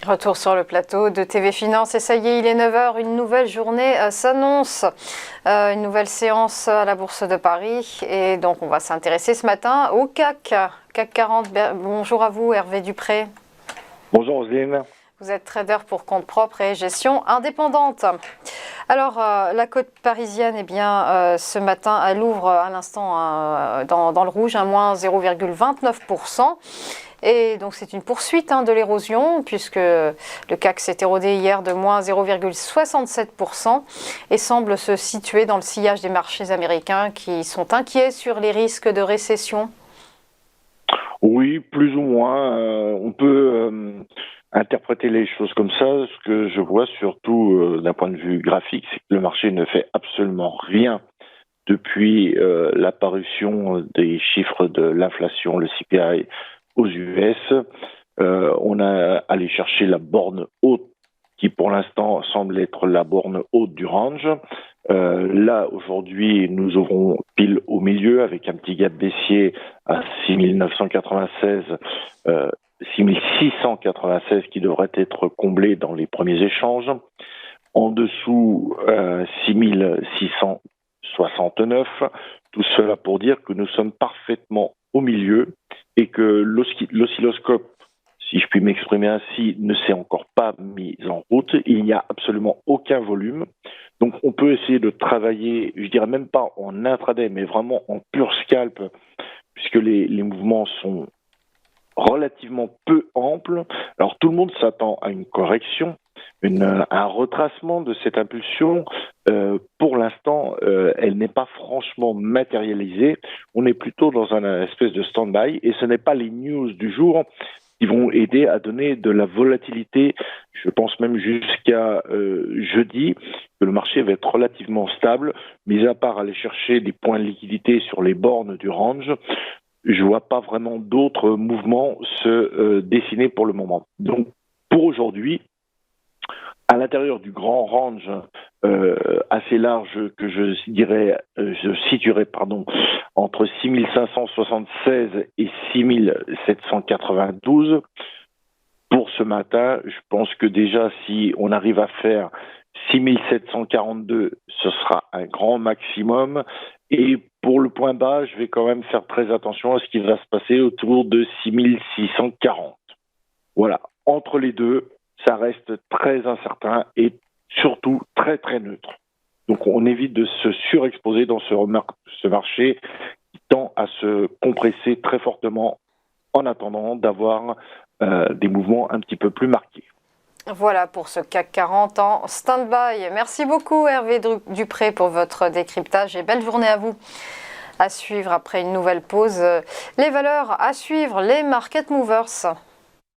Retour sur le plateau de TV Finance et ça y est, il est 9 h, une nouvelle journée s'annonce, une nouvelle séance à la Bourse de Paris et donc on va s'intéresser ce matin au CAC 40. Bonjour à vous Hervé Dupré. Bonjour Roselyne. Vous êtes trader pour compte propre et gestion indépendante. Alors, la côte parisienne, ce matin, elle ouvre à l'instant dans le rouge, moins 0,29%. Et donc, c'est une poursuite de l'érosion, puisque le CAC s'est érodé hier de moins 0,67% et semble se situer dans le sillage des marchés américains qui sont inquiets sur les risques de récession. Oui, plus ou moins. On peut interpréter les choses comme ça. Ce que je vois surtout d'un point de vue graphique, c'est que le marché ne fait absolument rien depuis l'apparition des chiffres de l'inflation, le CPI aux US. On a allé chercher la borne haute qui pour l'instant semble être la borne haute du range. Là, aujourd'hui, nous ouvrons pile au milieu avec un petit gap baissier à 6996, 6696 qui devrait être comblé dans les premiers échanges. En dessous, 6669. Tout cela pour dire que nous sommes parfaitement au milieu et que l'oscilloscope, si je puis m'exprimer ainsi, ne s'est encore pas mis en route. Il n'y a absolument aucun volume. Donc on peut essayer de travailler, je dirais même pas en intraday, mais vraiment en pur scalp, puisque les mouvements sont relativement peu amples. Alors tout le monde s'attend à une correction, un retracement de cette impulsion. Pour l'instant, elle n'est pas franchement matérialisée. On est plutôt dans un espèce de stand-by et ce n'est pas les news du jour qui vont aider à donner de la volatilité. Je pense même jusqu'à jeudi que le marché va être relativement stable, mis à part aller chercher des points de liquidité sur les bornes du range. Je vois pas vraiment d'autres mouvements se dessiner pour le moment. Donc, pour aujourd'hui, à l'intérieur du grand range assez large que je situerais entre 6576 et 6792, pour ce matin, je pense que déjà si on arrive à faire 6742, ce sera un grand maximum. Et pour le point bas, je vais quand même faire très attention à ce qui va se passer autour de 6640. Voilà, entre les deux, ça reste très incertain et surtout très très neutre. Donc on évite de se surexposer dans ce marché qui tend à se compresser très fortement en attendant d'avoir des mouvements un petit peu plus marqués. Voilà pour ce CAC 40 en stand-by. Merci beaucoup Hervé Dupré pour votre décryptage et belle journée à vous. À suivre après une nouvelle pause, les valeurs à suivre, les market movers.